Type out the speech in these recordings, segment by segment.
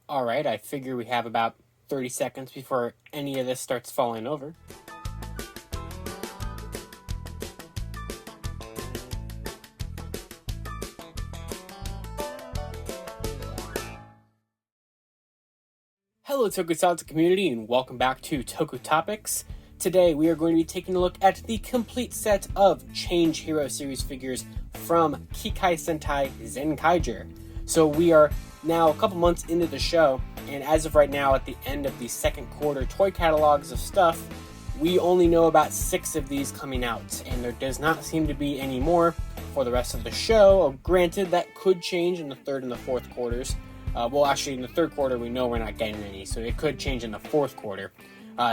Alright, I figure we have about 30 seconds before any of this starts falling over. Hello Tokusatsu community and welcome back to Toku Topics. Today we are going to be taking a look at the complete set of Change Hero Series figures from Kikai Sentai Zenkaiger. So we are now a couple months into the show, and as of right now at the end of the second quarter toy catalogs of stuff, we only know about 6 of these coming out, and there does not seem to be any more for the rest of the show. Granted, that could change in the third and the fourth quarters. Well, actually, in the third quarter, we know we're not getting any, so it could change in the fourth quarter.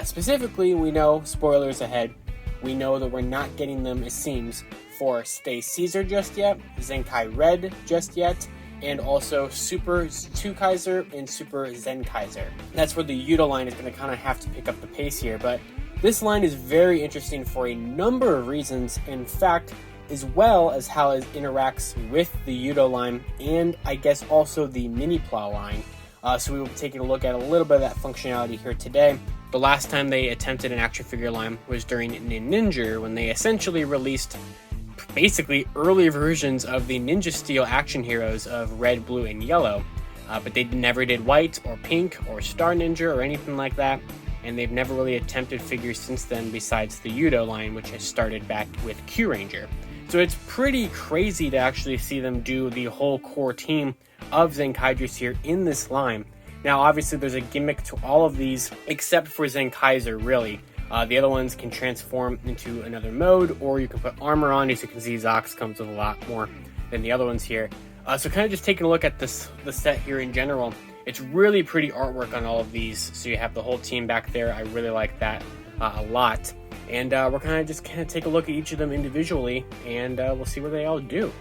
Specifically, we know, spoilers ahead, we know that we're not getting them, it seems, for Stay Caesar just yet, Zenkai Red just yet, and also Super TwoKaizer and Super Zenkaiser. That's where the Yudo line is going to kind of have to pick up the pace here, but this line is very interesting for a number of reasons. In fact, as well as how it interacts with the Yudo line, and I guess also the Mini Plow line. So we will be taking a look at a little bit of that functionality here today. The last time they attempted an action figure line was during Ninja, when they essentially released basically early versions of the Ninja Steel action heroes of red, blue, and yellow. But they never did white or pink or Star Ninja or anything like that. And they've never really attempted figures since then besides the Yudo line, which has started back with Q Ranger. So it's pretty crazy to actually see them do the whole core team of Zenkaigers here in this line. Now, obviously, there's a gimmick to all of these, except for Zenkaiser, really. The other ones can transform into another mode, or you can put armor on. As you can see, Zox comes with a lot more than the other ones here. So kind of just taking a look at the set here in general, it's really pretty artwork on all of these. So you have the whole team back there. I really like that a lot. And we're kind of take a look at each of them individually, and we'll see what they all do.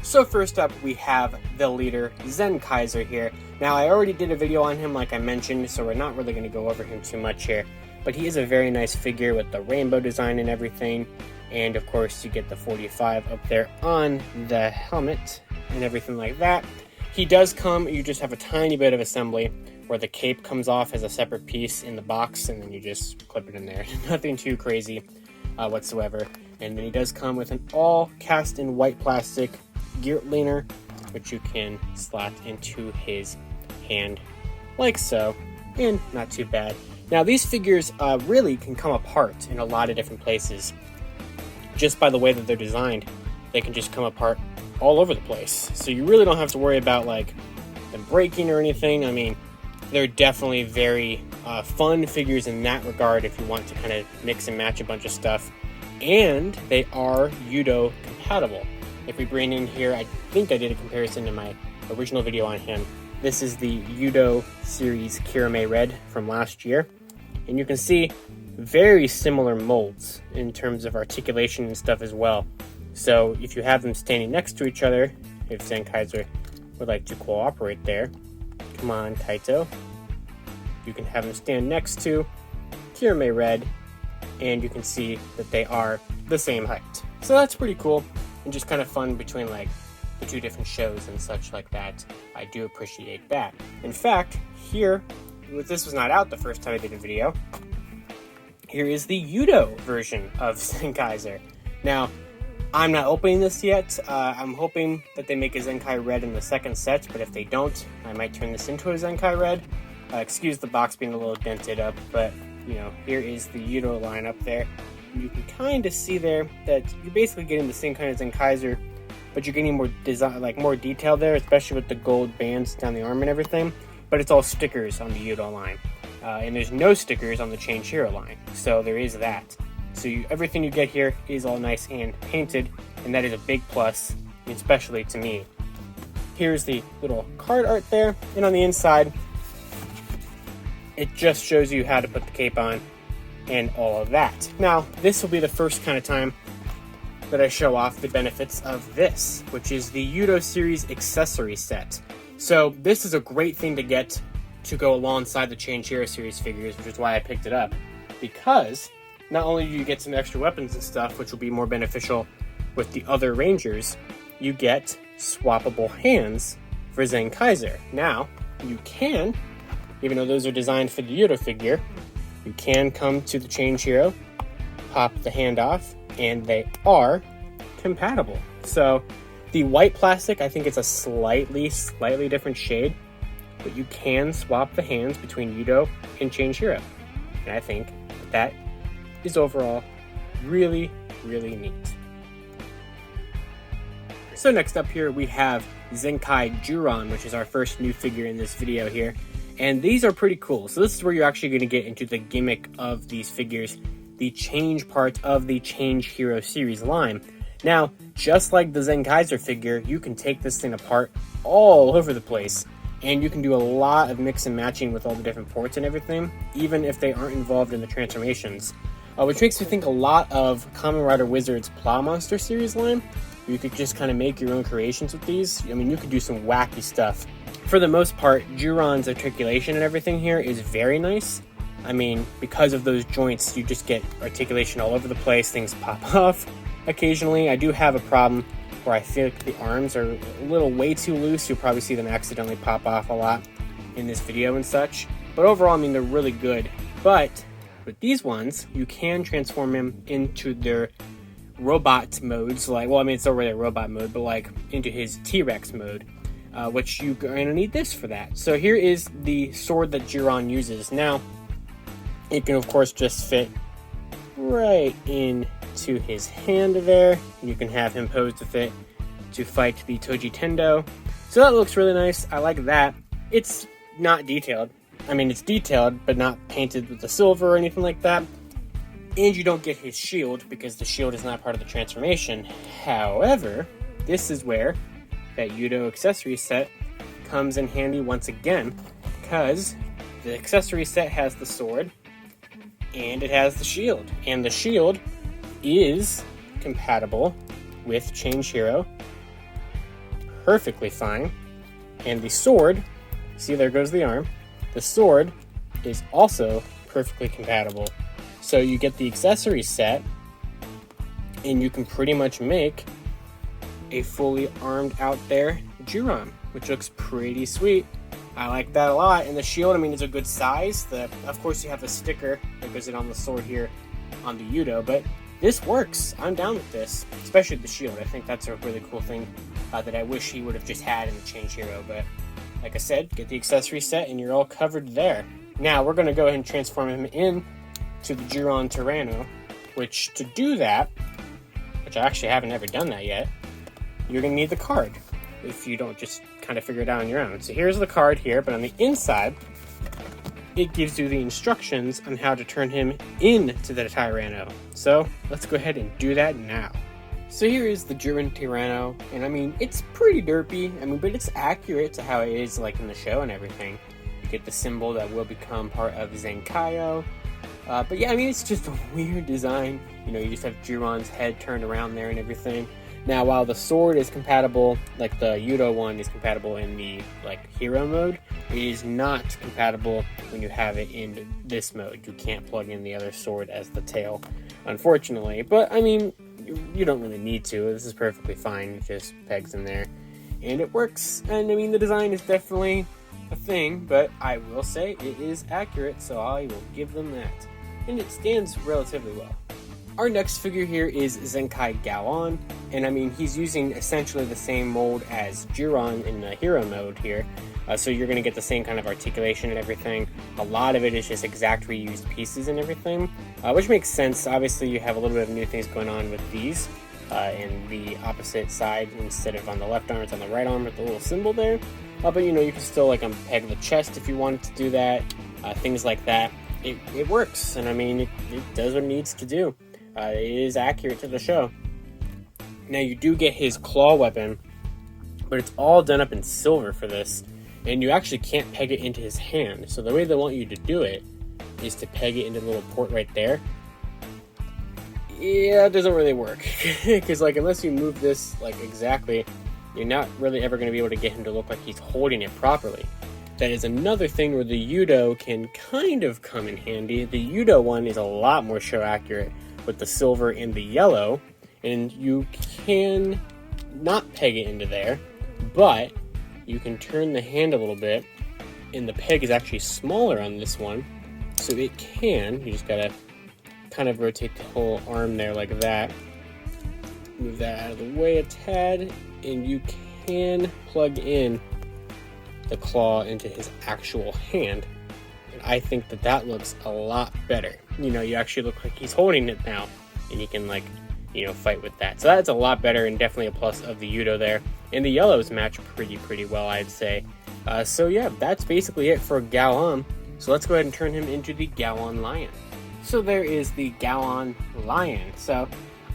So first up, we have the leader, Zenkaiser here. Now, I already did a video on him, like I mentioned, so we're not really going to go over him too much here. But he is a very nice figure with the rainbow design and everything. And of course, you get the 45 up there on the helmet and everything like that. He does come, you just have a tiny bit of assembly where the cape comes off as a separate piece in the box, and then you just clip it in there. Nothing too crazy whatsoever. And then he does come with an all cast in white plastic gear leaner, which you can slot into his hand like so, and not too bad. Now, these figures really can come apart in a lot of different places. Just by the way that they're designed, they can just come apart all over the place. So you really don't have to worry about like them breaking or anything. I mean, they're definitely very fun figures in that regard if you want to kind of mix and match a bunch of stuff. And they are Yudo compatible. If we bring in here, I think I did a comparison in my original video on him. This is the Yudo Series Kirame Red from last year. And you can see very similar molds in terms of articulation and stuff as well. So if you have them standing next to each other, if Zenkaiser would like to cooperate there, come on, Kaito. You can have them stand next to Kirame Red, and you can see that they are the same height. So that's pretty cool, and just kind of fun between like the two different shows and such like that. I do appreciate that. In fact, here, this was not out the first time I did a video, here is the Yudo version of Zenkaiser. Now, I'm not opening this yet. I'm hoping that they make a Zenkai Red in the second set, but if they don't, I might turn this into a Zenkai Red. Excuse the box being a little dented up, but, you know, here is the Yudo line up there. And you can kind of see there that you're basically getting the same kind of Zenkaiser, but you're getting more design, like more detail there, especially with the gold bands down the arm and everything. But it's all stickers on the Yudo line. And there's no stickers on the Change Hero line, so there is that. So everything you get here is all nice and painted, and that is a big plus, especially to me. Here's the little card art there, and on the inside, it just shows you how to put the cape on and all of that. Now, this will be the first kind of time that I show off the benefits of this, which is the Yudo Series accessory set. So this is a great thing to get to go alongside the Change Hero Series figures, which is why I picked it up, because not only do you get some extra weapons and stuff, which will be more beneficial with the other Rangers, you get swappable hands for Zenkaiser. Now, you can, even though those are designed for the Yudo figure, you can come to the Change Hero, pop the hand off, and they are compatible. So the white plastic, I think it's a slightly different shade, but you can swap the hands between Yudo and Change Hero. And I think that is overall really, really neat. So next up here we have Zenkaiger Zyuran, which is our first new figure in this video here. And these are pretty cool. So this is where you're actually going to get into the gimmick of these figures, the change part of the Change Hero Series line. Now, just like the Zenkaiser figure, you can take this thing apart all over the place, and you can do a lot of mix and matching with all the different ports and everything, even if they aren't involved in the transformations. Which makes me think a lot of Kamen Rider Wizard's Plow Monster series line. You could just kind of make your own creations with these. I mean, you could do some wacky stuff. For the most part, Zyuran's articulation and everything here is very nice. I mean, because of those joints, you just get articulation all over the place. Things pop off occasionally. I do have a problem where I feel like the arms are a little way too loose. You'll probably see them accidentally pop off a lot in this video and such. But overall, I mean, they're really good. But with these ones, you can transform them into their robot modes. Like, well, I mean, it's already a robot mode, but like into his T-Rex mode. Which you're going to need this for that. So here is the sword that Zyuran uses. Now, it can of course just fit right into his hand there. And you can have him posed with it to fight the Toji Tendo. So that looks really nice. I like that. It's not detailed. I mean, it's detailed, but not painted with the silver or anything like that. And you don't get his shield because the shield is not part of the transformation. However, this is where that Yudo accessory set comes in handy once again, because the accessory set has the sword and it has the shield, and the shield is compatible with Change Hero perfectly fine, and the sword, see, there goes the arm, the sword is also perfectly compatible. So you get the accessory set and you can pretty much make a fully armed out there Zyuran, which looks pretty sweet. I like that a lot. And the shield, I mean, is a good size. Of course, you have the sticker that goes in on the sword here on the Yudo, but this works. I'm down with this, especially the shield. I think that's a really cool thing that I wish he would have just had in the Change Hero. But like I said, get the accessory set and you're all covered there. Now we're going to go ahead and transform him in to the Zyuran Tyranno, which to do that, which I actually haven't ever done that yet, you're going to need the card if you don't just kind of figure it out on your own. So here's the card here, but on the inside, it gives you the instructions on how to turn him into the Tyranno. So let's go ahead and do that now. So here is the Zyuran Tyranno, and I mean, it's pretty derpy, I mean, but it's accurate to how it is like in the show and everything. You get the symbol that will become part of Zenkaiger. But yeah, I mean, it's just a weird design. You know, you just have Zyuran's head turned around there and everything. Now, while the sword is compatible, like the Yudo one is compatible in the like hero mode, it is not compatible when you have it in this mode. You can't plug in the other sword as the tail, unfortunately. But I mean, you don't really need to. This is perfectly fine. It just pegs in there, and it works. And I mean, the design is definitely a thing, but I will say it is accurate, so I will give them that. And it stands relatively well. Our next figure here is Zenkaiger Gaon, and I mean, he's using essentially the same mold as Zyuran in the hero mode here, so you're going to get the same kind of articulation and everything. A lot of it is just exact reused pieces and everything, which makes sense. Obviously, you have a little bit of new things going on with these, and the opposite side, instead of on the left arm, it's on the right arm with the little symbol there. But you know, you can still like peg the chest if you wanted to do that, things like that. It works, and I mean, it does what it needs to do. It is accurate to the show. Now you do get his claw weapon, but it's all done up in silver for this, and you actually can't peg it into his hand. So the way they want you to do it is to peg it into the little port right there. Yeah, it doesn't really work, because like unless you move this like exactly, you're not really ever going to be able to get him to look like he's holding it properly. That is another thing where the Yudo can kind of come in handy. The Yudo one is a lot more show accurate with the silver and the yellow, and you can not peg it into there, but you can turn the hand a little bit and the peg is actually smaller on this one, so it can, you just gotta kind of rotate the whole arm there like that, move that out of the way a tad, and you can plug in the claw into his actual hand, and I think that that looks a lot better. You know, you actually look like he's holding it now, and you can, like, you know, fight with that. So that's a lot better, and definitely a plus of the Yudo there. And the yellows match pretty well, I'd say. So yeah, that's basically it for Gaon. So let's go ahead and turn him into the Gaon Lion. So there is the Gaon Lion. So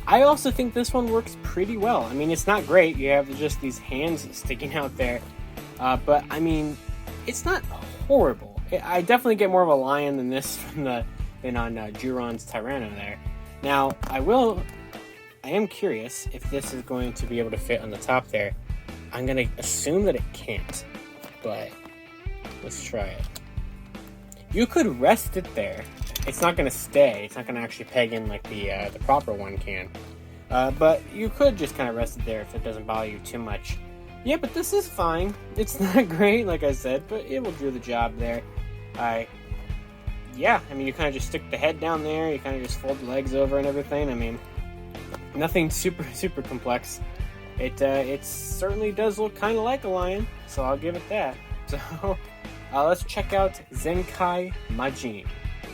I also think this one works pretty well. I mean, it's not great. You have just these hands sticking out there. But I mean, it's not horrible. I definitely get more of a lion than this than on Zyuran's Tyranno there. Now, I am curious if this is going to be able to fit on the top there. I'm going to assume that it can't, but let's try it. You could rest it there. It's not going to stay. It's not going to actually peg in like the proper one can. But you could just kind of rest it there if it doesn't bother you too much. Yeah, but this is fine. It's not great, like I said, but it will do the job there. Yeah, I mean, you kind of just stick the head down there. You kind of just fold the legs over and everything. I mean, nothing super complex. It certainly does look kind of like a lion, so I'll give it that. So let's check out Zenkai Majin.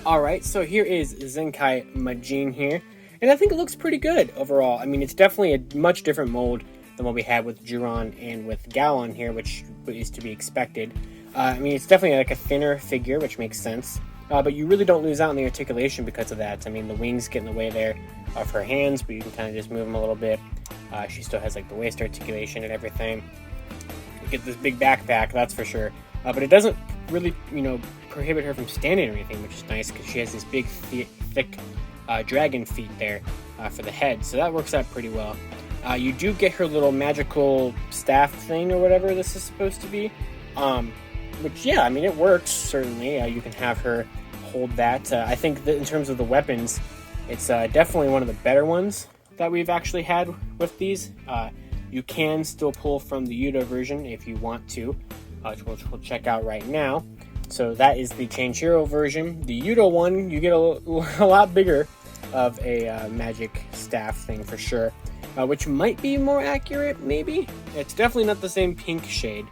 Alright, so here is Zenkai Majin here, and I think it looks pretty good overall. I mean, it's definitely a much different mold than what we had with Zyuran and with Gaon here, which is to be expected. I mean, it's definitely like a thinner figure, which makes sense. But you really don't lose out on the articulation because of that. I mean, the wings get in the way there of her hands, but you can kind of just move them a little bit. She still has like the waist articulation and everything. You get this big backpack, that's for sure. But it doesn't really, you know, prohibit her from standing or anything, which is nice because she has these big, thick dragon feet there for the head. So that works out pretty well. You do get her little magical staff thing or whatever this is supposed to be. Which, yeah, I mean, it works, certainly. You can have her hold that. I think that in terms of the weapons, it's definitely one of the better ones that we've actually had with these. You can still pull from the Yudo version if you want to, which we'll check out right now. So that is the Change Hero version. The Yudo one, you get a lot bigger of a magic staff thing for sure, which might be more accurate, maybe? It's definitely not the same pink shade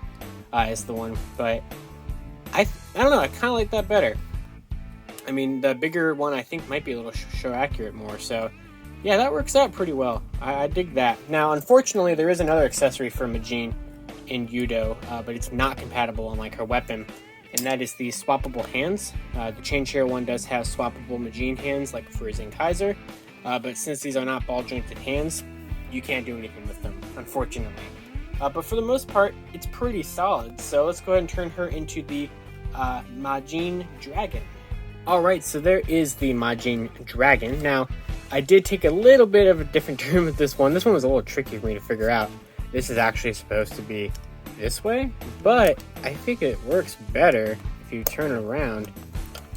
as the one, but I don't know, I kind of like that better. I mean, the bigger one I think might be a little show accurate more, so yeah, that works out pretty well. I dig that. Now, unfortunately, there is another accessory for Magine in Yudo, but it's not compatible on like her weapon, and that is the swappable hands. The Change Hero one does have swappable Magine hands, like for Zenkaiser, but since these are not ball jointed hands, you can't do anything with them, unfortunately. But for the most part, it's pretty solid. So let's go ahead and turn her into the Majin Dragon. Alright, so there is the Majin Dragon. Now, I did take a little bit of a different turn with this one. This one was a little tricky for me to figure out. This is actually supposed to be this way, but I think it works better if you turn it around.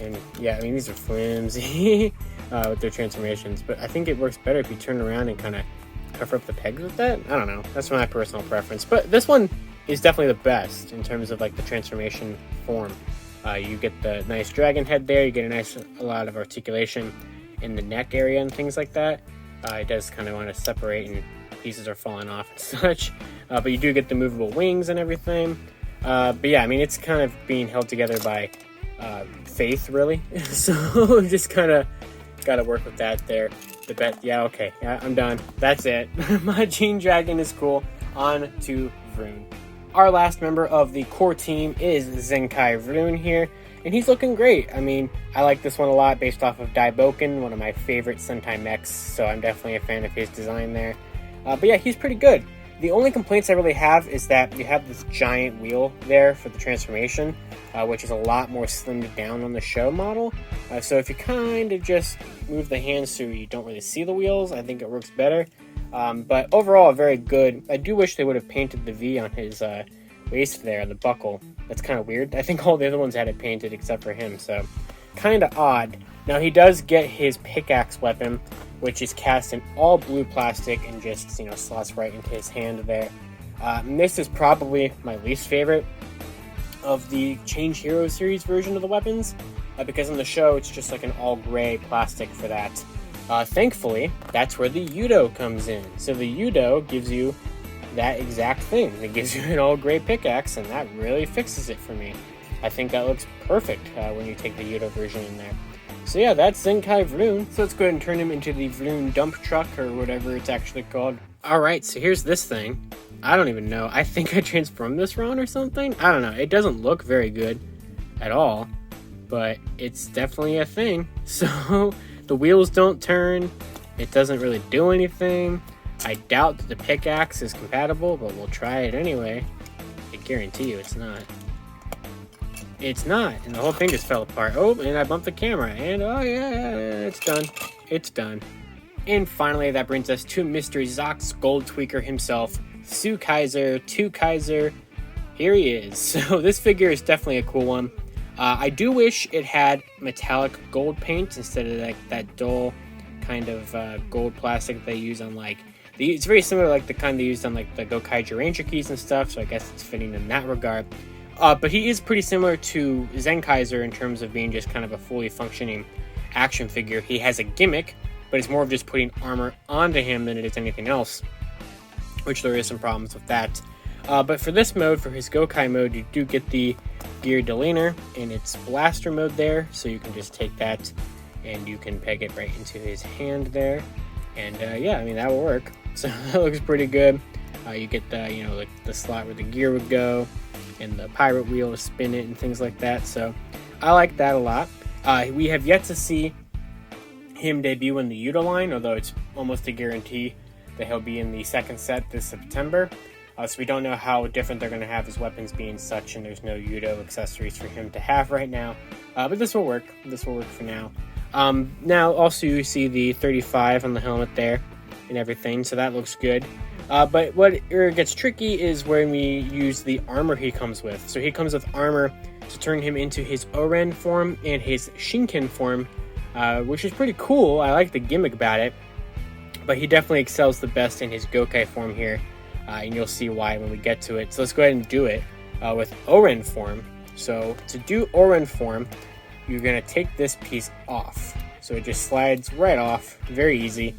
And yeah, I mean, these are flimsy with their transformations, but I think it works better if you turn around and kind of cover up the pegs with that. I don't know, that's my personal preference, but this one is definitely the best in terms of like the transformation form. You get the nice dragon head there, you get a lot of articulation in the neck area and things like that. It does kind of want to separate and pieces are falling off and such, but you do get the movable wings and everything. But yeah, I mean, it's kind of being held together by faith, really. So just kind of got to work with that there. Yeah, okay, yeah, I'm done. That's it. Majin Dragon is cool. On to Vroon. Our last member of the core team is Zenkai Vroon here, and he's looking great. I mean, I like this one a lot based off of Daiboken, one of my favorite Sentai mechs, so I'm definitely a fan of his design there. But yeah, he's pretty good. The only complaints I really have is that you have this giant wheel there for the transformation, which is a lot more slimmed down on the show model. So if you kind of just move the hands so you don't really see the wheels, I think it works better. But overall, very good. I do wish they would have painted the V on his waist there, the buckle. That's kind of weird. I think all the other ones had it painted except for him, so kind of odd. Now he does get his pickaxe weapon, which is cast in all blue plastic and just, you know, slots right into his hand there. And this is probably my least favorite of the Change Hero Series version of the weapons, because in the show it's just like an all gray plastic for that. Thankfully, that's where the Yudo comes in. So the Yudo gives you that exact thing. It gives you an all gray pickaxe, and that really fixes it for me. I think that looks perfect when you take the Yudo version in there. So yeah, that's Zenkai Vroon. So let's go ahead and turn him into the Vroon dump truck, or whatever it's actually called. Alright, so here's this thing. I don't even know. I think I transformed this wrong or something? I don't know. It doesn't look very good at all, but it's definitely a thing. So the wheels don't turn. It doesn't really do anything. I doubt that the pickaxe is compatible, but we'll try it anyway. I guarantee you it's not. It's not, and the whole thing just fell apart. Oh, and I bumped the camera, and oh yeah, it's done. It's done. And finally, that brings us to Mr. Zox Gold Tweaker himself, Zenkaiger, TwoKaizer. Here he is. So this figure is definitely a cool one. I do wish it had metallic gold paint instead of like that dull kind of gold plastic they use on like it's very similar like the kind they used on like the Gokaiger Ranger keys and stuff. So I guess it's fitting in that regard. But he is pretty similar to Zenkaiser in terms of being just kind of a fully functioning action figure. He has a gimmick, but it's more of just putting armor onto him than it is anything else, which there is some problems with that. But for this mode, for his Gokai mode, you do get the gear delener in its blaster mode there, so you can just take that and you can peg it right into his hand there. And yeah, I mean, that will work. So that looks pretty good. You get the, you know, like the slot where the gear would go, and the pirate wheel to spin it and things like that. So I like that a lot. We have yet to see him debut in the Yudo line, although it's almost a guarantee that he'll be in the second set this September. So we don't know how different they're going to have his weapons being such, and there's no Yudo accessories for him to have right now. But this will work. This will work for now. Now also you see the 35 on the helmet there and everything, so that looks good. But what gets tricky is when we use the armor he comes with. So he comes with armor to turn him into his Oren form and his Shinken form, which is pretty cool. I like the gimmick about it, but he definitely excels the best in his Gokai form here, and you'll see why when we get to it. So let's go ahead and do it with Oren form. So to do Oren form, you're going to take this piece off. So it just slides right off, very easy.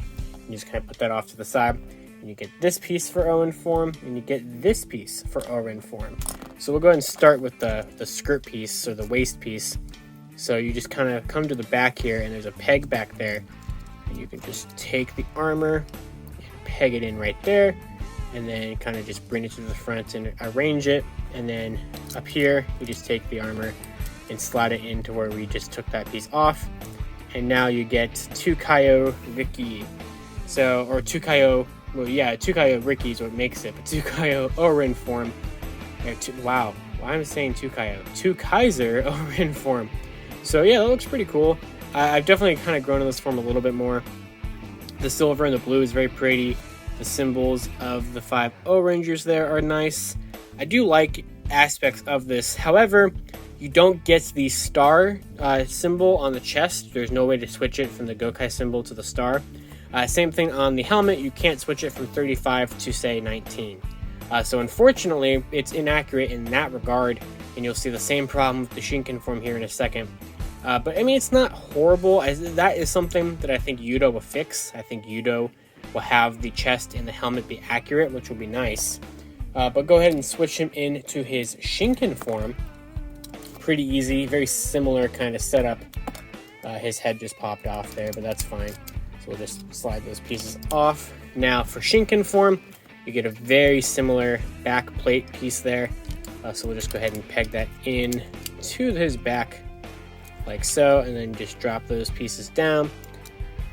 You just kind of put that off to the side. And you get this piece for Owen form, and you get this piece for Owen form. So we'll go ahead and start with the skirt piece, or the waist piece. So you just kind of come to the back here, and there's a peg back there. And you can just take the armor and peg it in right there, and then kind of just bring it to the front and arrange it. And then up here, you just take the armor and slide it into where we just took that piece off. And now you get TwoKaizer Ricky. So, or TwoKaizer. Well, yeah, TwoKaizer Ricky is what makes it, but TwoKaizer Oren form. Wow, why am I saying TwoKaizer? TwoKaizer Oren form. So yeah, that looks pretty cool. I've definitely kind of grown on this form a little bit more. The silver and the blue is very pretty. The symbols of the 5 O-Rangers there are nice. I do like aspects of this. However, you don't get the star symbol on the chest. There's no way to switch it from the Gokai symbol to the star. Same thing on the helmet, you can't switch it from 35 to say 19. So unfortunately, it's inaccurate in that regard, and you'll see the same problem with the Shinken form here in a second. But I mean, it's not horrible. That is something that I think Yudo will fix. I think Yudo will have the chest and the helmet be accurate, which will be nice. But go ahead and switch him into his Shinken form. Pretty easy, very similar kind of setup. His head just popped off there, but that's fine. We'll just slide those pieces off. Now for Shinken form, you get a very similar back plate piece there. So we'll just go ahead and peg that in to his back like so, and then just drop those pieces down.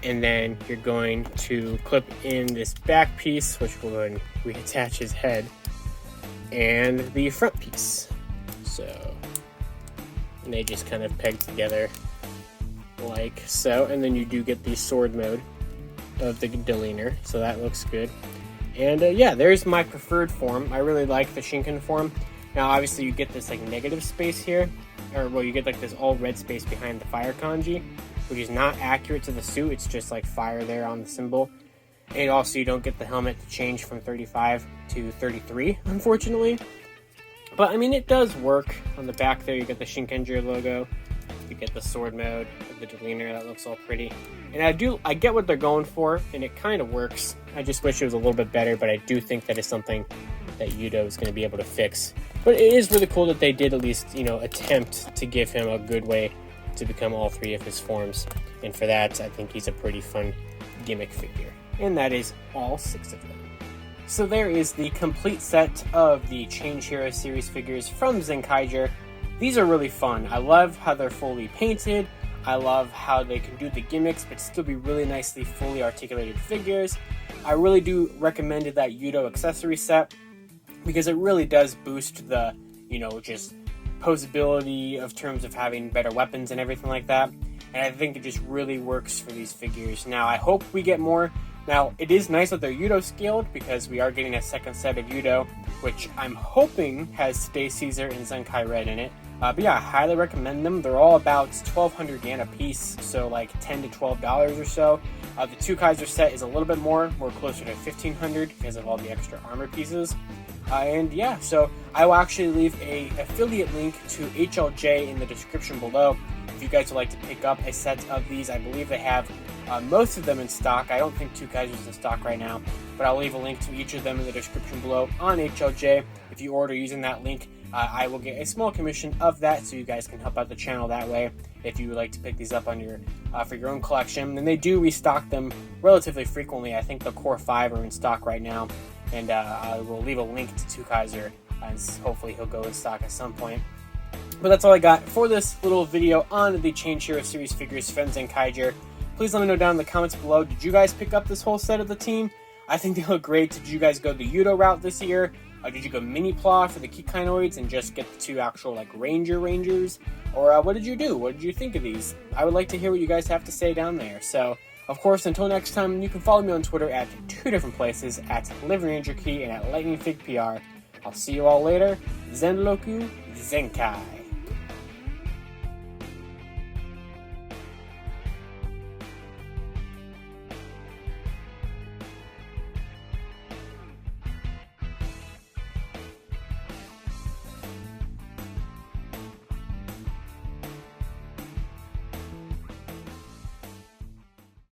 And then you're going to clip in this back piece, which will go ahead and reattach his head, and the front piece. So, and they just kind of peg together like so, and then you do get the sword mode of the delener, so that looks good. And yeah, there's my preferred form. I really like the Shinken form. Now obviously you get this like negative space here, or well, you get like this all red space behind the fire kanji, which is not accurate to the suit. It's just like fire there on the symbol. And also you don't get the helmet to change from 35 to 33, unfortunately. But I mean, it does work. On the back there, you get the Shinkenger logo. You get the sword mode of the demeanor that looks all pretty. And I get what they're going for, and it kind of works. I just wish it was a little bit better, but I do think that is something that Yudo is going to be able to fix. But it is really cool that they did at least, attempt to give him a good way to become all 3 of his forms. And for that, I think he's a pretty fun gimmick figure. And that is all 6 of them. So there is the complete set of the Change Hero Series figures from Zenkaiger. These are really fun. I love how they're fully painted. I love how they can do the gimmicks but still be really nicely fully articulated figures. I really do recommend that Yudo accessory set because it really does boost the, just posability of terms of having better weapons and everything like that. And I think it just really works for these figures. Now, I hope we get more. Now, it is nice that they're Yudo scaled because we are getting a second set of Yudo, which I'm hoping has Stay Caesar and Zenkai Red in it. But yeah, I highly recommend them. They're all about 1,200 yen a piece, so like $10 to $12 or so. The TwoKaizer set is a little bit more closer to 1,500 because of all the extra armor pieces. And yeah, so I will actually leave a affiliate link to HLJ in the description below. If you guys would like to pick up a set of these, I believe they have most of them in stock. I don't think TwoKaizer is in stock right now, but I'll leave a link to each of them in the description below on HLJ. If you order using that link, I will get a small commission of that, so you guys can help out the channel that way if you would like to pick these up on your for your own collection. And they do restock them relatively frequently. I think the Core 5 are in stock right now, and I will leave a link to TwoKaizer, and hopefully he'll go in stock at some point. But that's all I got for this little video on the Change Hero Series figures from Zenkaiger. Please let me know down in the comments below, did you guys pick up this whole set of the team? I think they look great. Did you guys go the Yudo route this year? Did you go mini-plot for the Kikainoids and just get the 2 actual Rangers? Or what did you do? What did you think of these? I would like to hear what you guys have to say down there. So, of course, until next time, you can follow me on Twitter at 2 different places, at LivingRangerKey and at LightningFigPR. I'll see you all later. Zenroku Zenkai.